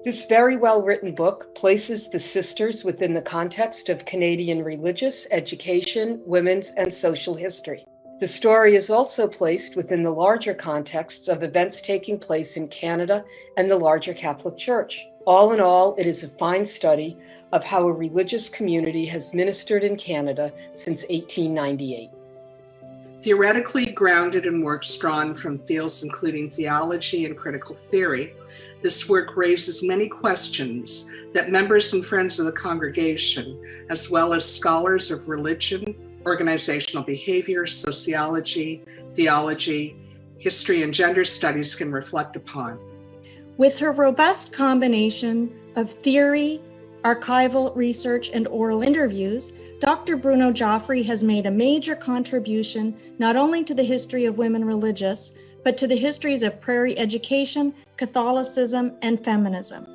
This very well-written book places the sisters within the context of Canadian religious, education, women's, and social history. The story is also placed within the larger contexts of events taking place in Canada and the larger Catholic Church. All in all, it is a fine study of how a religious community has ministered in Canada since 1898. Theoretically grounded in works drawn from fields including theology and critical theory, this work raises many questions that members and friends of the congregation, as well as scholars of religion, organizational behavior, sociology, theology, history, and gender studies can reflect upon. With her robust combination of theory, archival research, and oral interviews, Dr. Bruno-Jofre has made a major contribution not only to the history of women religious, but to the histories of prairie education, Catholicism, and feminism.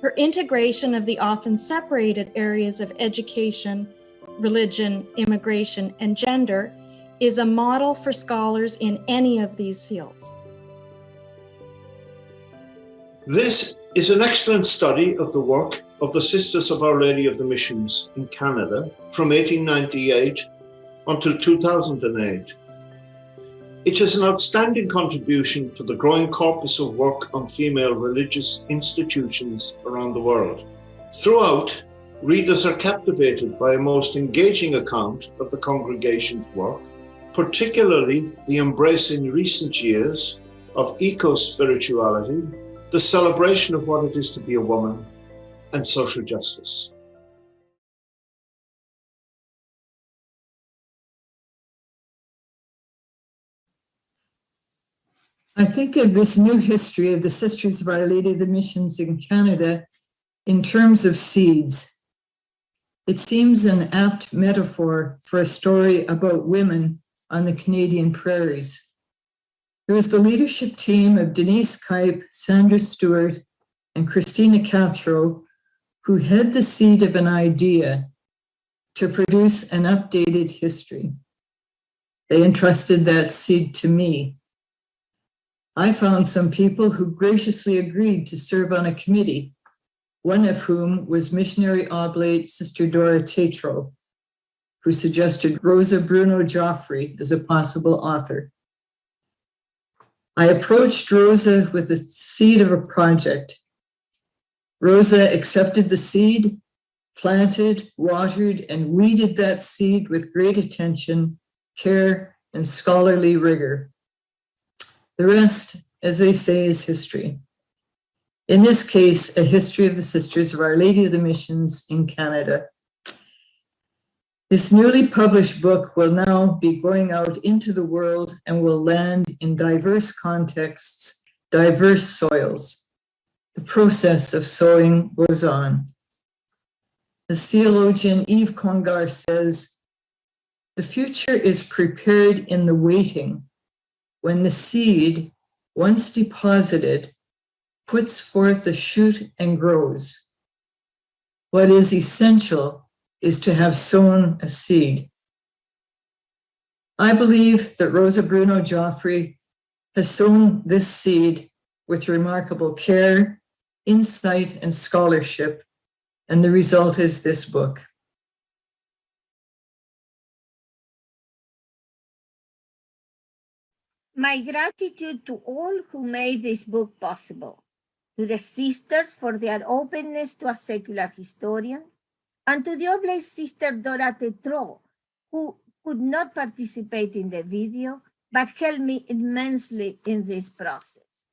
Her integration of the often separated areas of education, religion, immigration, and gender is a model for scholars in any of these fields. This is an excellent study of the work of the Sisters of Our Lady of the Missions in Canada from 1898 until 2008. It is an outstanding contribution to the growing corpus of work on female religious institutions around the world. Throughout, readers are captivated by a most engaging account of the congregation's work, particularly the embrace in recent years of eco-spirituality, the celebration of what it is to be a woman, and social justice. I think of this new history of the Sisters of Our Lady of the Missions in Canada in terms of seeds. It seems an apt metaphor for a story about women on the Canadian prairies. It was the leadership team of Denise Kipe, Sandra Stewart, and Christina Cathro who had the seed of an idea to produce an updated history. They entrusted that seed to me. I found some people who graciously agreed to serve on a committee, one of whom was missionary oblate Sister Dora Tatro, who suggested Rosa Bruno-Jofre as a possible author. I approached Rosa with the seed of a project. Rosa accepted the seed, planted, watered, and weeded that seed with great attention, care, and scholarly rigor. The rest, as they say, is history. In this case, a history of the Sisters of Our Lady of the Missions in Canada. This newly published book will now be going out into the world and will land in diverse contexts, diverse soils. The process of sowing goes on. The theologian Yves Congar says, "The future is prepared in the waiting, when the seed, once deposited, puts forth a shoot and grows. What is essential is to have sown a seed." I believe that Rosa Bruno-Jofre has sown this seed with remarkable care, insight, and scholarship, and the result is this book. My gratitude to all who made this book possible, to the sisters for their openness to a secular historian, and to the Oblate Sister Dora Tetro, who could not participate in the video, but helped me immensely in this process.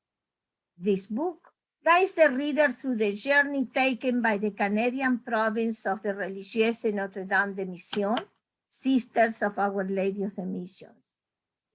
This book guides the reader through the journey taken by the Canadian province of the Religieuses Notre-Dame de Mission, Sisters of Our Lady of the Missions.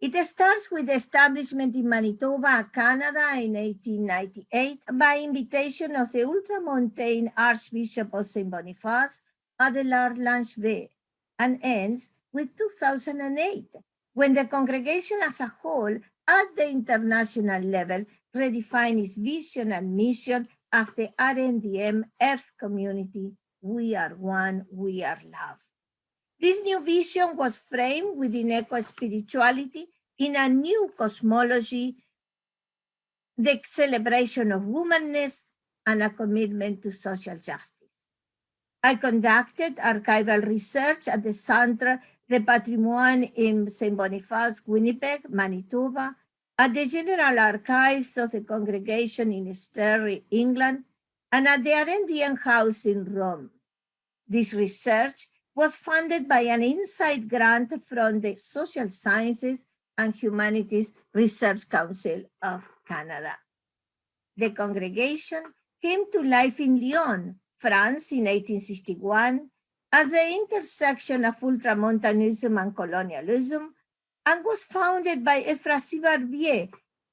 It starts with the establishment in Manitoba, Canada in 1898 by invitation of the Ultramontane Archbishop of St. Boniface, Adelard Langevin, and ends with 2008, when the congregation as a whole at the international level redefined its vision and mission as the RNDM Earth Community. We are one, we are love. This new vision was framed within eco-spirituality in a new cosmology, the celebration of womanness, and a commitment to social justice. I conducted archival research at the Centre de Patrimoine in St. Boniface, Winnipeg, Manitoba, at the General Archives of the Congregation in Sterry, England, and at the RNDN House in Rome. This research was funded by an inside grant from the Social Sciences and Humanities Research Council of Canada. The congregation came to life in Lyon, France in 1861 at the intersection of ultramontanism and colonialism, and was founded by Euphrasy Barbier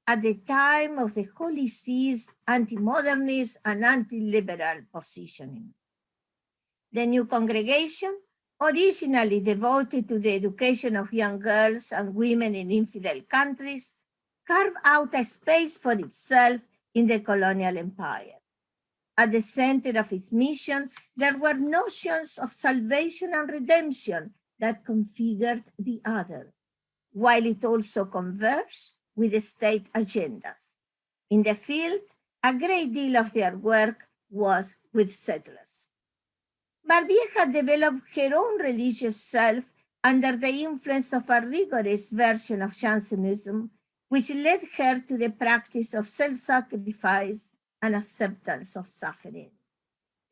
at the time of the Holy See's anti-modernist and anti-liberal positioning. The new congregation, originally devoted to the education of young girls and women in infidel countries, carved out a space for itself in the colonial empire. At the center of its mission, there were notions of salvation and redemption that configured the other, while it also converged with the state agendas. In the field, a great deal of their work was with settlers. Barbier had developed her own religious self under the influence of a rigorous version of Jansenism, which led her to the practice of self-sacrifice and acceptance of suffering.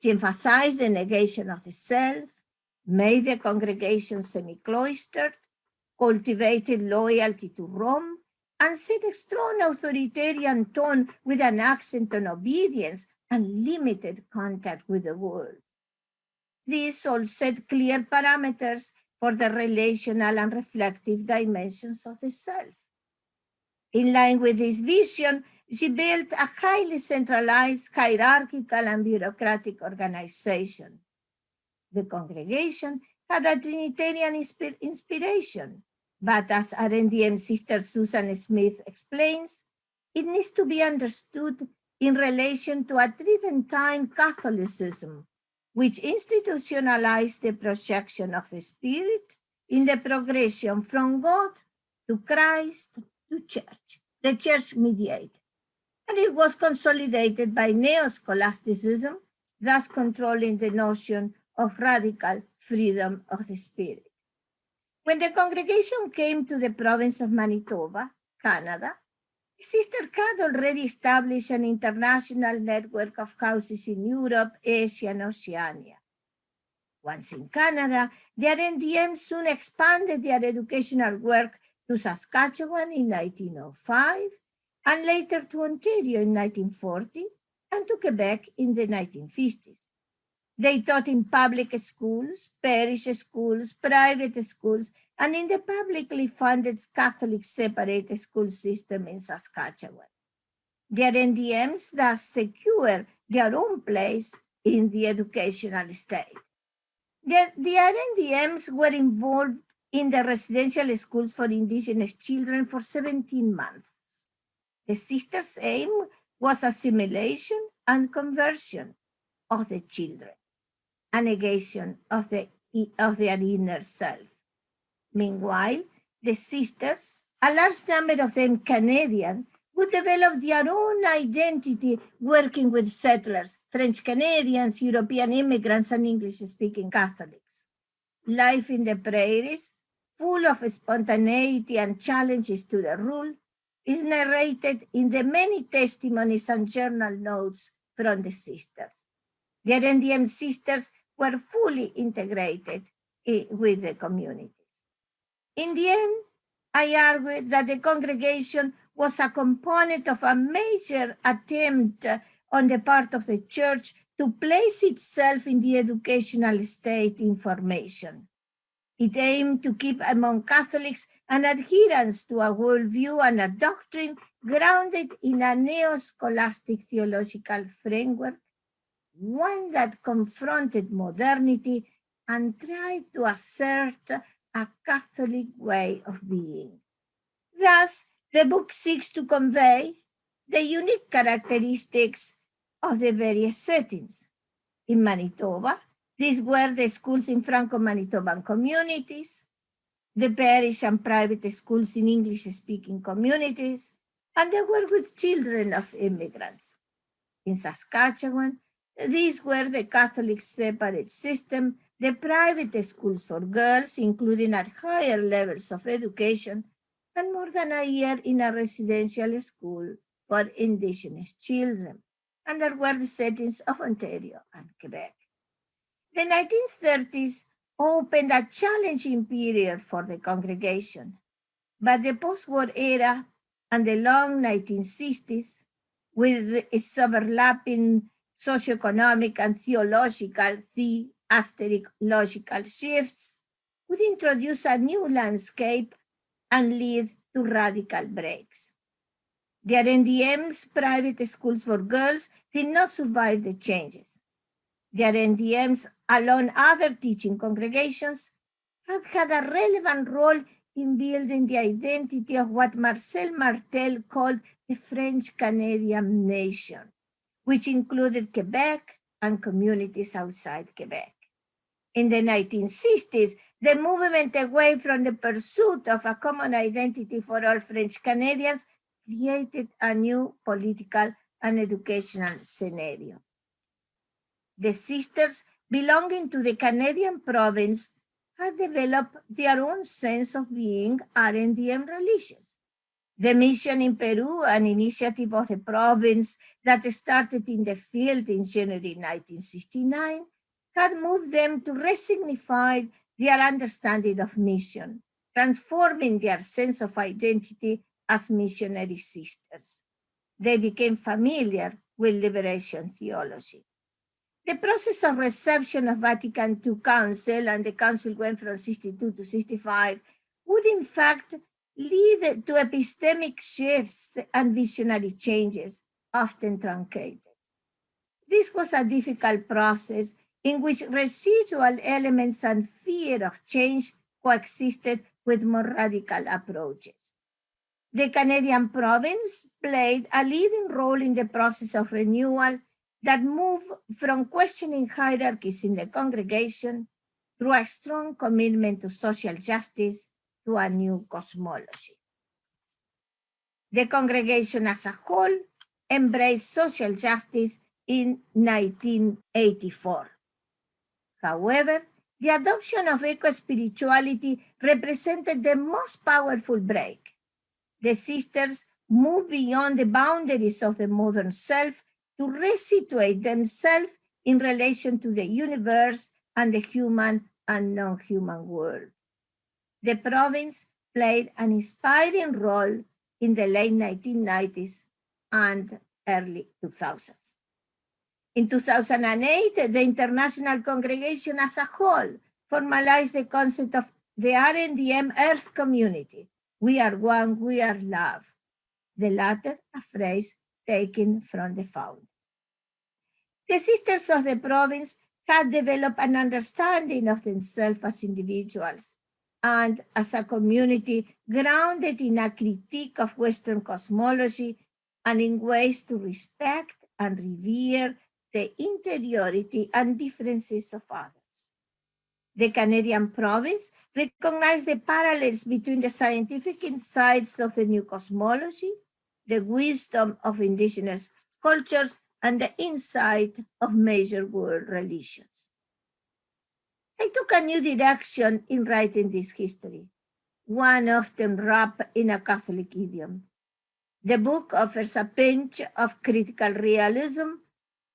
She emphasized the negation of the self, made the congregation semi-cloistered, cultivated loyalty to Rome, and set a strong authoritarian tone with an accent on obedience and limited contact with the world. These all set clear parameters for the relational and reflective dimensions of the self. In line with this vision, she built a highly centralized, hierarchical, and bureaucratic organization. The congregation had a Trinitarian inspiration, but as RNDM Sister Susan Smith explains, it needs to be understood in relation to a Tridentine Catholicism, which institutionalized the projection of the Spirit in the progression from God to Christ to Church, the Church mediated. And it was consolidated by neo-scholasticism, thus controlling the notion of radical freedom of the spirit. When the congregation came to the province of Manitoba, Canada, Sister had already established an international network of houses in Europe, Asia, and Oceania. Once in Canada, the RNDM soon expanded their educational work to Saskatchewan in 1905, and later to Ontario in 1940, and to Quebec in the 1950s. They taught in public schools, parish schools, private schools, and in the publicly funded Catholic separate school system in Saskatchewan. The RNDMs thus secure their own place in the educational state. The RNDMs were involved in the residential schools for Indigenous children for 17 months. The sisters' aim was assimilation and conversion of the children, a negation of their inner self. Meanwhile, the sisters, a large number of them Canadian, would develop their own identity working with settlers, French Canadians, European immigrants, and English-speaking Catholics. Life in the prairies, full of spontaneity and challenges to the rule, is narrated in the many testimonies and journal notes from the sisters. The RNDM sisters were fully integrated with the communities. In the end, I argued that the congregation was a component of a major attempt on the part of the church to place itself in the educational state in formation. It aimed to keep among Catholics an adherence to a worldview and a doctrine grounded in a neo-scholastic theological framework, one that confronted modernity and tried to assert a Catholic way of being. Thus, the book seeks to convey the unique characteristics of the various settings. In Manitoba, these were the schools in Franco-Manitoban communities, the parish and private schools in English-speaking communities, and the work with children of immigrants. In Saskatchewan, these were the Catholic separate system, the private schools for girls, including at higher levels of education, and more than a year in a residential school for Indigenous children. And there were the settings of Ontario and Quebec. The 1930s opened a challenging period for the congregation, but the post-war era and the long 1960s, with its overlapping socioeconomic and theological, logical shifts, would introduce a new landscape and lead to radical breaks. The RNDM's private schools for girls did not survive the changes. The RNDMs, along other teaching congregations, have had a relevant role in building the identity of what Marcel Martel called the French-Canadian nation, which included Quebec and communities outside Quebec. In the 1960s, the movement away from the pursuit of a common identity for all French Canadians created a new political and educational scenario. The sisters belonging to the Canadian province had developed their own sense of being RNDM religious. The mission in Peru, an initiative of the province that started in the field in January 1969, had moved them to resignify their understanding of mission, transforming their sense of identity as missionary sisters. They became familiar with liberation theology. The process of reception of Vatican II Council, and the Council went from 62 to 65, would in fact lead to epistemic shifts and visionary changes, often truncated. This was a difficult process in which residual elements and fear of change coexisted with more radical approaches. The Canadian province played a leading role in the process of renewal that moved from questioning hierarchies in the congregation through a strong commitment to social justice to a new cosmology. The congregation as a whole embraced social justice in 1984. However, the adoption of eco-spirituality represented the most powerful break. The sisters moved beyond the boundaries of the modern self to resituate themselves in relation to the universe and the human and non-human world. The province played an inspiring role in the late 1990s and early 2000s. In 2008, the international congregation as a whole formalized the concept of the RNDM Earth Community. We are one, we are love. The latter a phrase taken from the founder. The sisters of the province had developed an understanding of themselves as individuals and as a community grounded in a critique of Western cosmology and in ways to respect and revere the interiority and differences of others. The Canadian province recognized the parallels between the scientific insights of the new cosmology, the wisdom of Indigenous cultures, and the insight of major world religions. I took a new direction in writing this history, one often wrapped in a Catholic idiom. The book offers a pinch of critical realism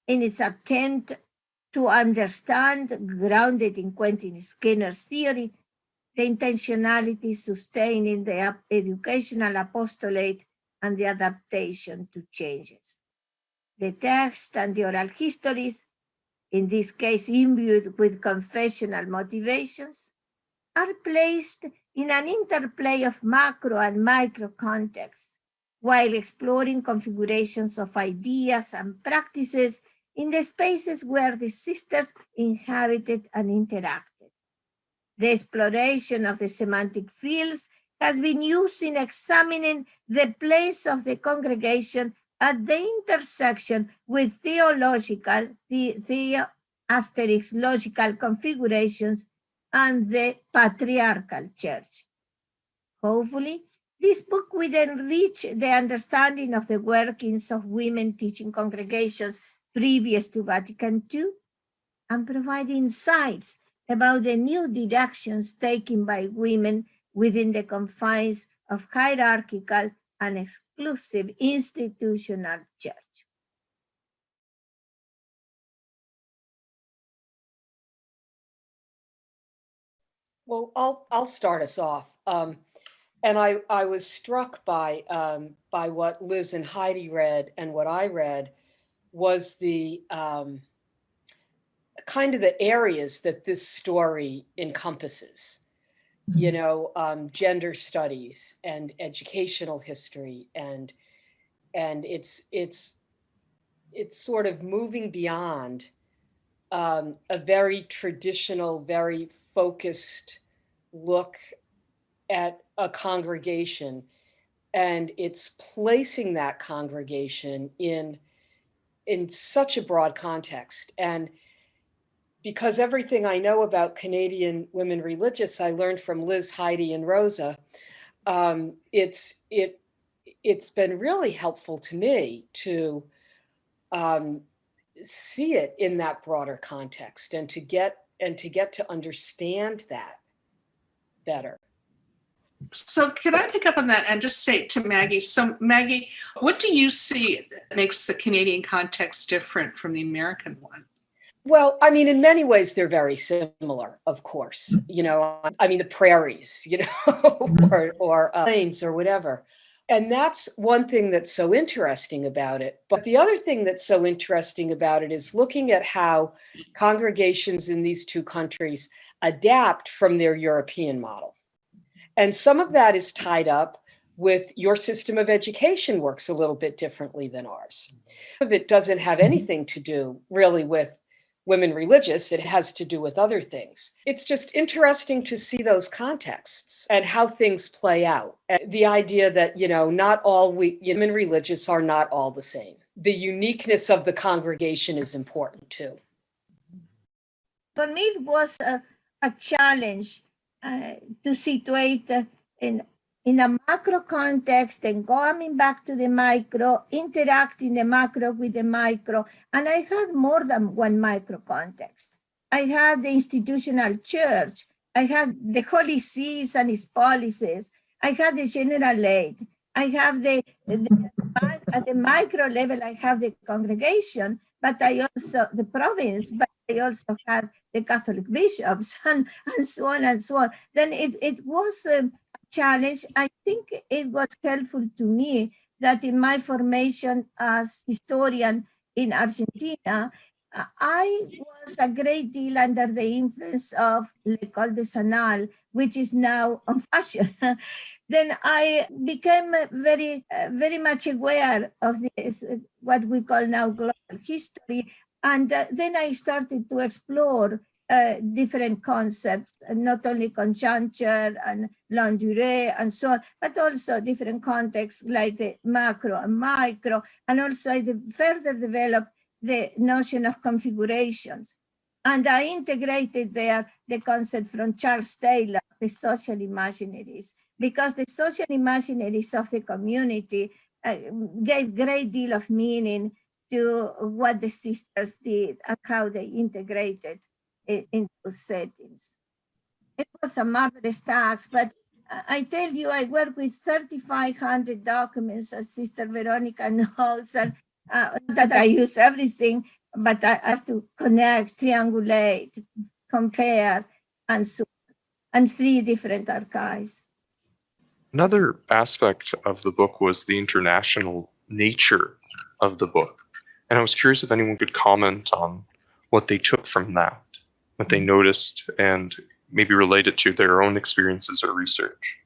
in its attempt to understand, grounded in Quentin Skinner's theory, the intentionality sustaining the educational apostolate and the adaptation to changes. The text and the oral histories, in this case imbued with confessional motivations, are placed in an interplay of macro and micro contexts, while exploring configurations of ideas and practices in the spaces where the sisters inhabited and interacted. The exploration of the semantic fields has been used in examining the place of the congregation at the intersection with theological, logical configurations and the patriarchal church. Hopefully, This book will enrich the understanding of the workings of women teaching congregations previous to Vatican II and provide insights about the new directions taken by women within the confines of hierarchical and exclusive institutional church. Well, I'll start us off. And I was struck by what Liz and Heidi read, and what I read was the kind of the areas that this story encompasses. You know, gender studies and educational history, and it's sort of moving beyond a very traditional, very focused look at a congregation, and it's placing that congregation in such a broad context. And because everything I know about Canadian women religious, I learned from Liz, Heidi, and Rosa. It's been really helpful to me to see it in that broader context, and to get to understand that better. So can I pick up on that and just say to Maggie, so Maggie, what do you see that makes the Canadian context different from the American one? Well, I mean, in many ways, they're very similar, of course. You know, I mean, the prairies, you know, or plains or whatever. And that's one thing that's so interesting about it. But the other thing that's so interesting about it is looking at how congregations in these two countries adapt from their European model. And some of that is tied up with your system of education works a little bit differently than ours. Some of it doesn't have anything to do really with women religious. It has to do with other things. It's just interesting to see those contexts and how things play out. And the idea that, you know, not all women religious are not all the same. The uniqueness of the congregation is important too. For me, it was a challenge to situate in a macro context and going back to the micro, interacting the macro with the micro. And I had more than one micro context. I had the institutional church. I had the Holy Sees and its policies. I had the general aid. I have at the micro level, I have the congregation, but I also, the province, but I also had the Catholic bishops and so on and so on. Then it was a challenge. I think it was helpful to me that in my formation as historian in Argentina, I was a great deal under the influence of L'École de Sanal, which is now on fashion. Then I became very much aware of this, what we call now global history. And then I started to explore different concepts, not only conjuncture and longue durée and so on, but also different contexts like the macro and micro. And also I further developed the notion of configurations. And I integrated there the concept from Charles Taylor, the social imaginaries, because the social imaginaries of the community gave great deal of meaning to what the sisters did and how they integrated it into settings. It was a marvelous task, but I tell you, I work with 3,500 documents, as Sister Veronica knows, and that I use everything, but I have to connect, triangulate, compare, and so on, and 3 different archives. Another aspect of the book was the international nature of the book. And I was curious if anyone could comment on what they took from that, what they noticed, and maybe relate it to their own experiences or research.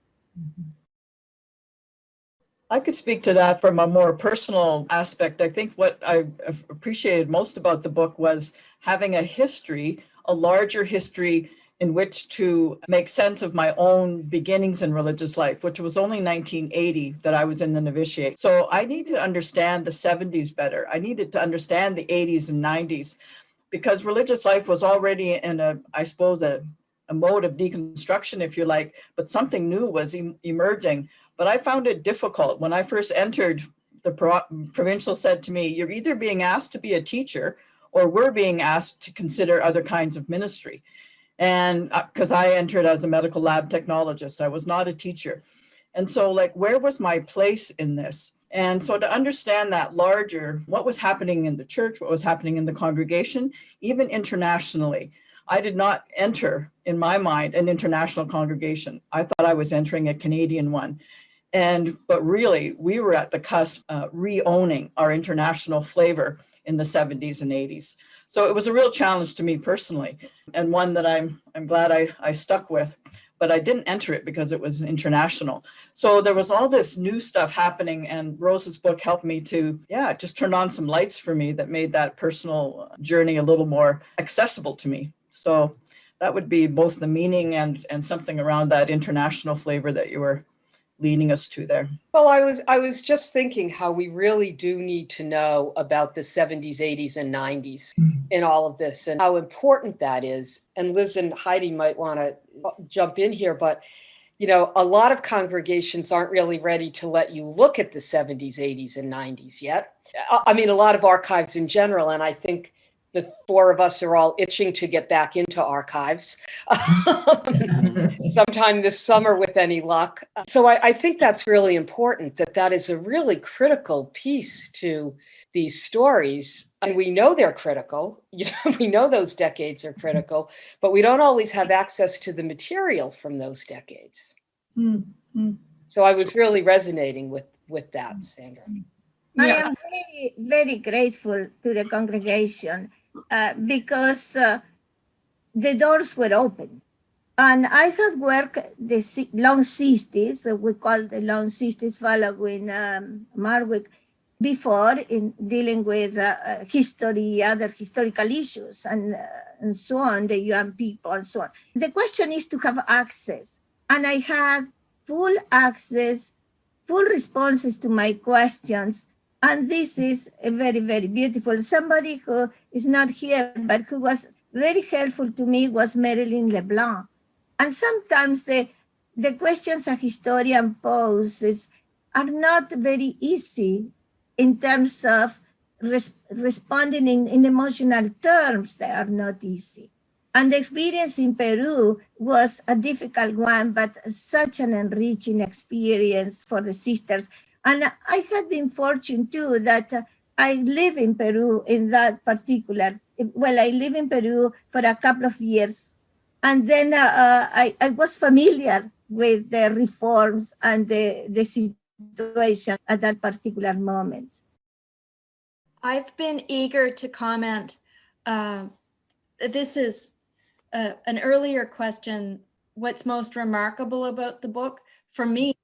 I could speak to that from a more personal aspect. I think what I appreciated most about the book was having a history, a larger history in which to make sense of my own beginnings in religious life, which was only 1980 that I was in the novitiate. So I needed to understand the 70s better. I needed to understand the 80s and 90s, because religious life was already in a mode of deconstruction, if you like, but something new was emerging. but I found it difficult. When I first entered, the provincial said to me, you're either being asked to be a teacher or we're being asked to consider other kinds of ministry. And because I entered as a medical lab technologist, I was not a teacher. And so like, where was my place in this? And so to understand that larger, what was happening in the church, what was happening in the congregation, even internationally, I did not enter, in my mind, an international congregation. I thought I was entering a Canadian one. But really, we were at the cusp re-owning our international flavor in the 70s and 80s. So it was a real challenge to me personally, and one that I'm glad I stuck with. But I didn't enter it because it was international. So there was all this new stuff happening, and Rosa's book helped me to, just turn on some lights for me that made that personal journey a little more accessible to me. So that would be both the meaning and something around that international flavor that you were leading us to there. Well, I was just thinking how we really do need to know about the 70s, 80s, and 90s in all of this, and how important that is. And Liz and Heidi might want to jump in here, but you know, a lot of congregations aren't really ready to let you look at the 70s, 80s, and 90s yet. I mean, a lot of archives in general, and I think the four of us are all itching to get back into archives sometime this summer with any luck. So I think that's really important, that is a really critical piece to these stories. And we know they're critical. You know, we know those decades are critical, but we don't always have access to the material from those decades. Mm-hmm. So I was really resonating with that, Sandra. I am very, very grateful to the congregation because the doors were open. And I had worked the long 60s, we call the long 60s following Marwick, before in dealing with history, other historical issues, and so on, the young people and so on. The question is to have access. And I had full access, full responses to my questions. And this is a very, very beautiful. Somebody who is not here, but who was very helpful to me was Marilyn LeBlanc. And sometimes the questions a historian poses are not very easy in terms of responding in emotional terms. They are not easy. And the experience in Peru was a difficult one, but such an enriching experience for the sisters. And I had been fortunate too that I live in Peru in that particular, I live in Peru for a couple of years. And then I was familiar with the reforms and the situation at that particular moment. I've been eager to comment. This is an earlier question. What's most remarkable about the book for me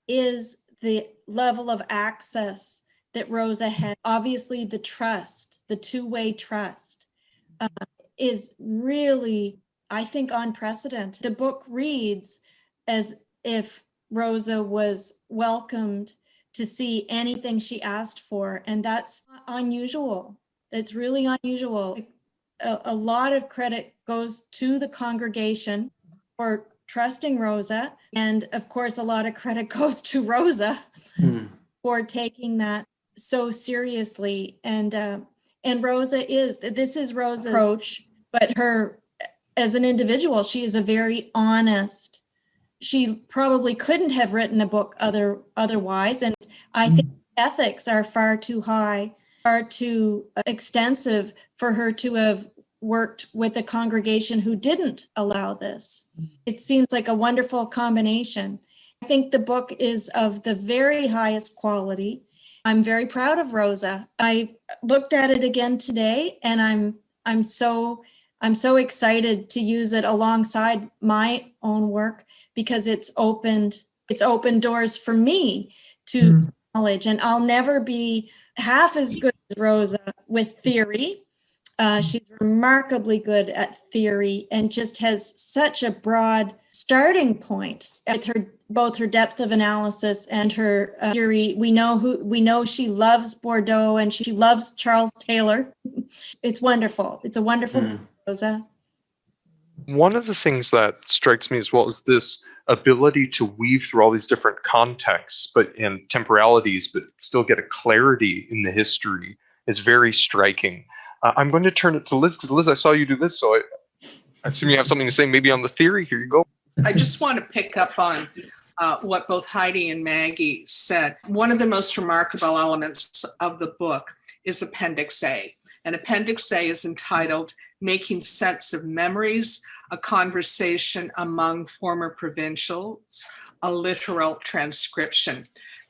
is the level of access that Rosa had. Obviously, the trust, the two-way trust is really, I think, unprecedented. The book reads as if Rosa was welcomed to see anything she asked for, and that's unusual. It's really unusual. A lot of credit goes to the congregation for trusting Rosa, and of course, a lot of credit goes to Rosa for taking that so seriously. And Rosa this is Rosa's approach, but her as an individual, she is a very honest. She probably couldn't have written a book otherwise, and I think ethics are far too high, far too extensive for her to have worked with a congregation who didn't allow this. It seems like a wonderful combination. I think the book is of the very highest quality. I'm very proud of Rosa. I looked at it again today, and I'm so excited to use it alongside my own work because it's opened doors for me to knowledge, and I'll never be half as good as Rosa with theory. She's remarkably good at theory and just has such a broad starting point with both her depth of analysis and her theory. We know she loves Bordeaux and she loves Charles Taylor. It's wonderful. It's a wonderful book, Rosa. One of the things that strikes me as well is this ability to weave through all these different contexts and temporalities, but still get a clarity in the history is very striking. I'm going to turn it to Liz, because Liz, I saw you do this, so I assume you have something to say maybe on the theory. Here you go. I just want to pick up on what both Heidi and Maggie said. One of the most remarkable elements of the book is Appendix A. And Appendix A is entitled Making Sense of Memories, a Conversation Among Former Provincials, a Literal Transcription.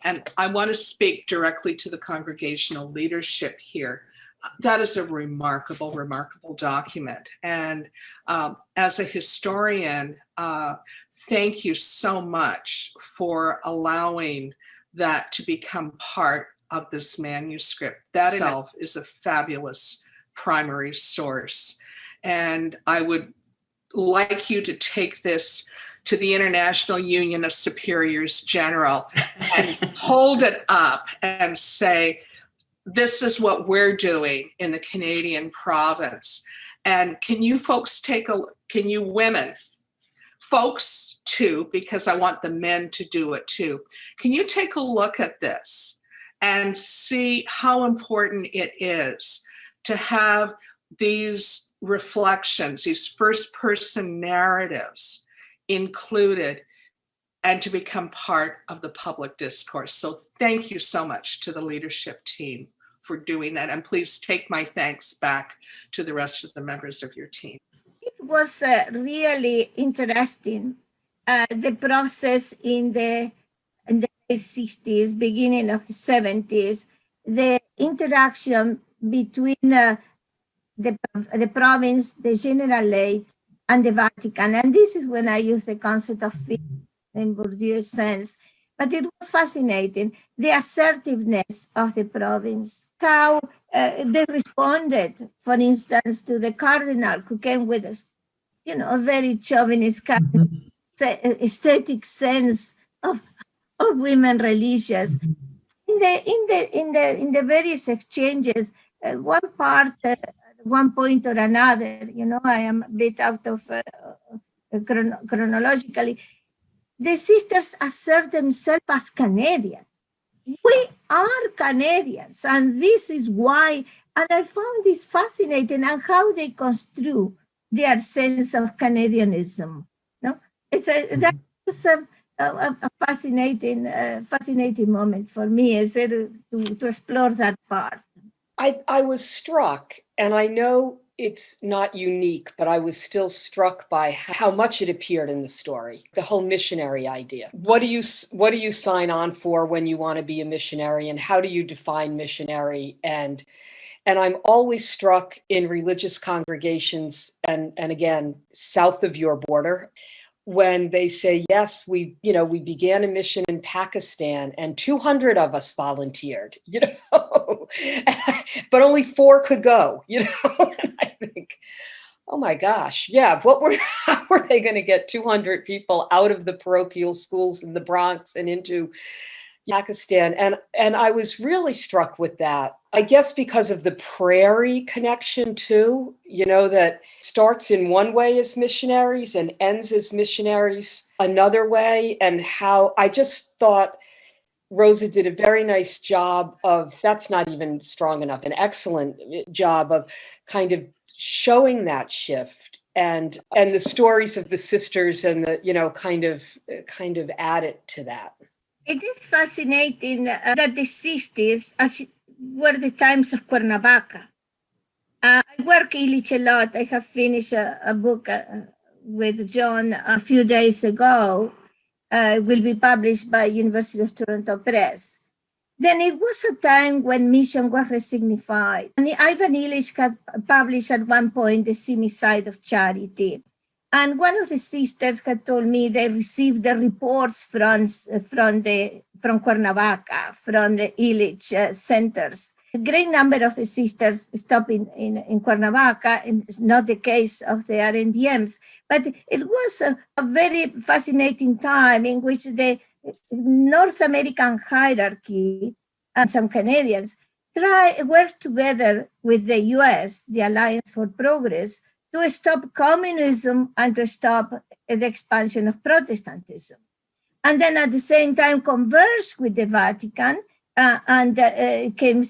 And I want to speak directly to the congregational leadership here. That is a remarkable, remarkable document. And as a historian, thank you so much for allowing that to become part of this manuscript. That itself is a fabulous primary source. And I would like you to take this to the International Union of Superiors General and hold it up and say, this is what we're doing in the Canadian province. And can you folks can you women, folks too, because I want the men to do it too. Can you take a look at this and see how important it is to have these reflections, these first person narratives included and to become part of the public discourse. So thank you so much to the leadership team for doing that. And please take my thanks back to the rest of the members of your team. It was really interesting, the process in the 60s, beginning of the 70s, the interaction between the province, the Generalate, and the Vatican. And this is when I use the concept of film in Bourdieu's sense. But it was fascinating, the assertiveness of the province, how they responded, for instance, to the cardinal who came with a very chauvinist kind of aesthetic sense of women religious. In the various exchanges, one part, one point or another, I am a bit out of chronologically, the sisters assert themselves as Canadians. We are Canadians, and this is why, and I found this fascinating, and how they construe their sense of Canadianism. That was a fascinating moment for me to explore that part. I was struck, and I know it's not unique, but I was still struck by how much it appeared in the story, the whole missionary idea. What do you sign on for when you want to be a missionary, and how do you define missionary? And I'm always struck in religious congregations, and again, south of your border, when they say, yes, we began a mission in Pakistan and 200 of us volunteered, but only 4 could go, and I think, oh my gosh, yeah, how were they going to get 200 people out of the parochial schools in the Bronx and into Pakistan? And I was really struck with that. I guess because of the prairie connection too, that starts in one way as missionaries and ends as missionaries another way. And how I just thought Rosa did a very nice job of, that's not even strong enough, an excellent job of kind of showing that shift and the stories of the sisters and the, kind of added to that. It is fascinating that the 60s were the times of Cuernavaca. I work Illich a lot. I have finished a book with John a few days ago. It will be published by University of Toronto Press. Then it was a time when mission was resignified. And Ivan Illich had published at one point The Seamy Side of Charity. And one of the sisters had told me they received the reports from Cuernavaca, from the Illich centers. A great number of the sisters stop in Cuernavaca, and it's not the case of the RNDMs. But it was a very fascinating time in which the North American hierarchy and some Canadians work together with the US, the Alliance for Progress, to stop communism and to stop the expansion of Protestantism. And then at the same time converse with the Vatican, came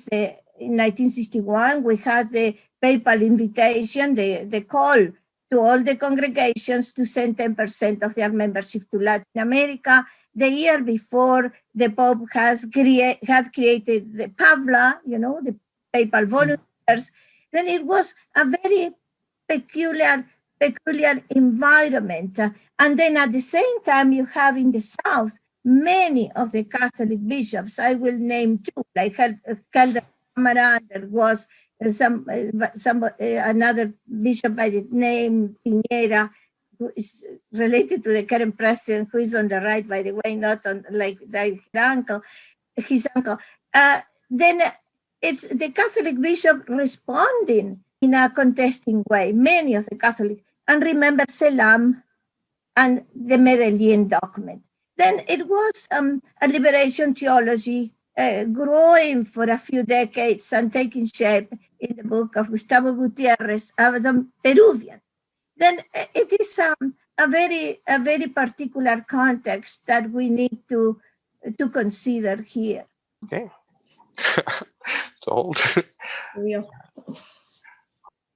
in 1961, we had the papal invitation, the call to all the congregations to send 10% of their membership to Latin America. The year before, the Pope had created the Pavla, the papal volunteers. Then it was a very peculiar environment. And then at the same time, you have in the South, many of the Catholic bishops, I will name two, like Calder Camara, there was another bishop by the name Piñera, who is related to the current president, who is on the right, by the way, not on his uncle. Then it's the Catholic bishop responding in a contesting way, many of the Catholic, and remember Selam and the Medellin document. Then it was a liberation theology growing for a few decades and taking shape in the book of Gustavo Gutierrez, the Peruvian. Then it is a very particular context that we need to consider here. Okay. Told.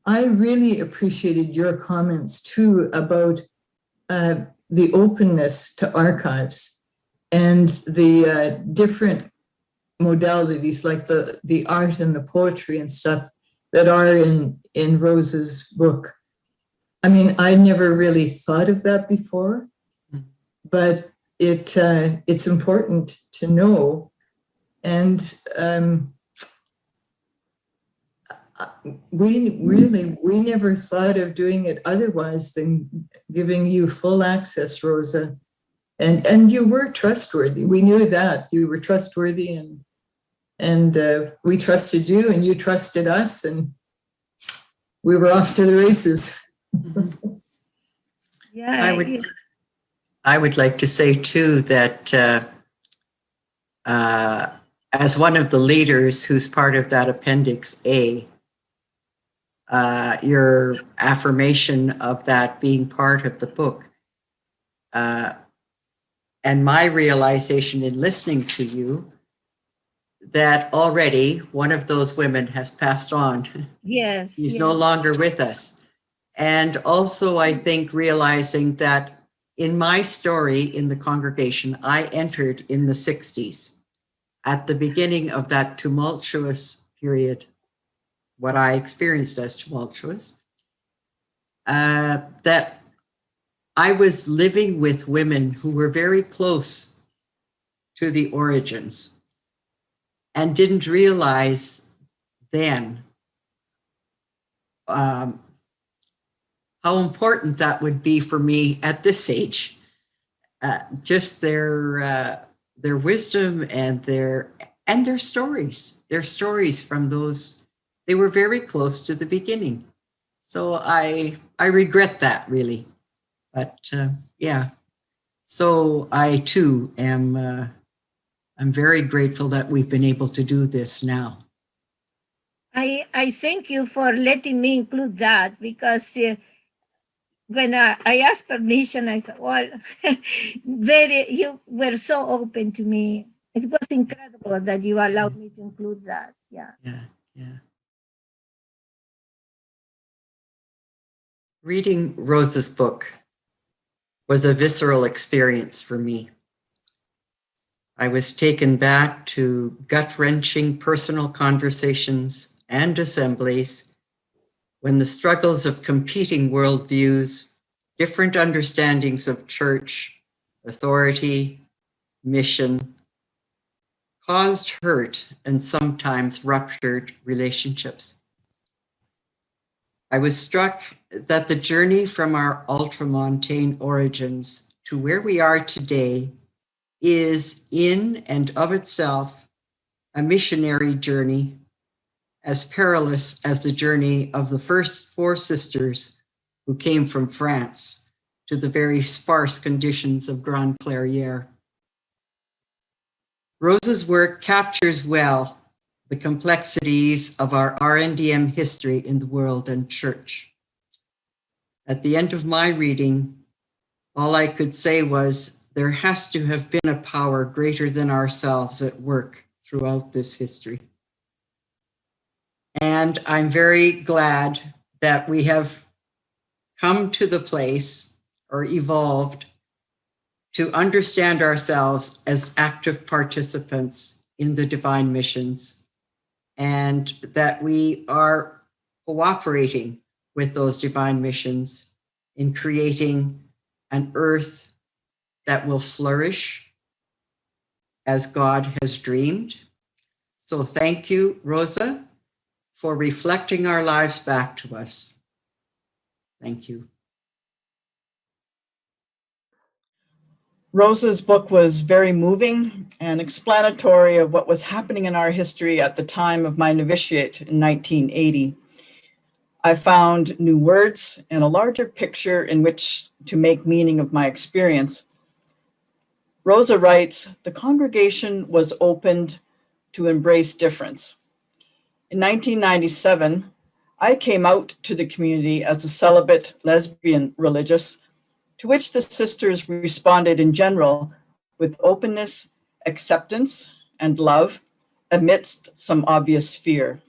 I really appreciated your comments too about the openness to archives and the different modalities like the art and the poetry and stuff that are in Rosa's book. I mean, I never really thought of that before, but it's important to know. And we never thought of doing it otherwise than giving you full access, Rosa. And you were trustworthy. We knew that you were trustworthy, and we trusted you, and you trusted us, and we were off to the races. Yeah, I would like to say too that as one of the leaders who's part of that Appendix A, your affirmation of that being part of the book, and my realization in listening to you that already one of those women has passed on. Yes. She's no longer with us. And also, I think realizing that in my story in the congregation, I entered in the 60s at the beginning of that tumultuous period, what I experienced as tumultuous, that I was living with women who were very close to the origins and didn't realize then how important that would be for me at this age. Just their wisdom and their stories from those. They were very close to the beginning. So I regret that, really. But yeah, so I too am I'm very grateful that we've been able to do this now. I thank you for letting me include that, because when I asked permission, I thought, well, you were so open to me. It was incredible that you allowed me to include that. Yeah. Reading Rosa's book was a visceral experience for me. I was taken back to gut-wrenching personal conversations and assemblies when the struggles of competing worldviews, different understandings of church, authority, mission, caused hurt and sometimes ruptured relationships. I was struck that the journey from our ultramontane origins to where we are today is in and of itself a missionary journey, as perilous as the journey of the first 4 sisters who came from France to the very sparse conditions of Grande Clairière. Rosa's work captures well the complexities of our RNDM history in the world and church. At the end of my reading, all I could say was, there has to have been a power greater than ourselves at work throughout this history. And I'm very glad that we have come to the place, or evolved, to understand ourselves as active participants in the divine missions, and that we are cooperating with those divine missions in creating an earth that will flourish as God has dreamed. So thank you, Rosa, for reflecting our lives back to us. Thank you. Rosa's book was very moving and explanatory of what was happening in our history at the time of my novitiate in 1980. I found new words and a larger picture in which to make meaning of my experience. Rosa writes, the congregation was opened to embrace difference. In 1997, I came out to the community as a celibate lesbian religious, to which the sisters responded in general with openness, acceptance, and love amidst some obvious fear.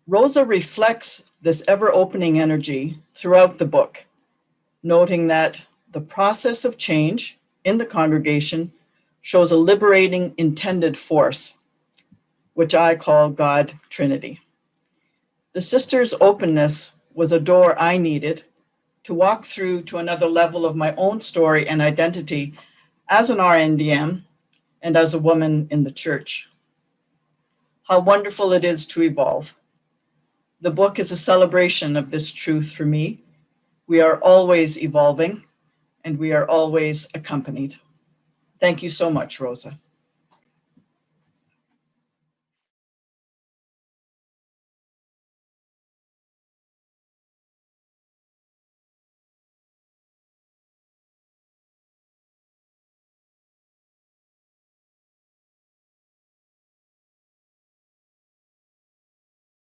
Rosa reflects this ever-opening energy throughout the book, noting that the process of change in the congregation shows a liberating intended force, which I call God Trinity. The sisters' openness was a door I needed to walk through to another level of my own story and identity as an RNDM and as a woman in the church. How wonderful it is to evolve. The book is a celebration of this truth for me. We are always evolving, and we are always accompanied. Thank you so much, Rosa.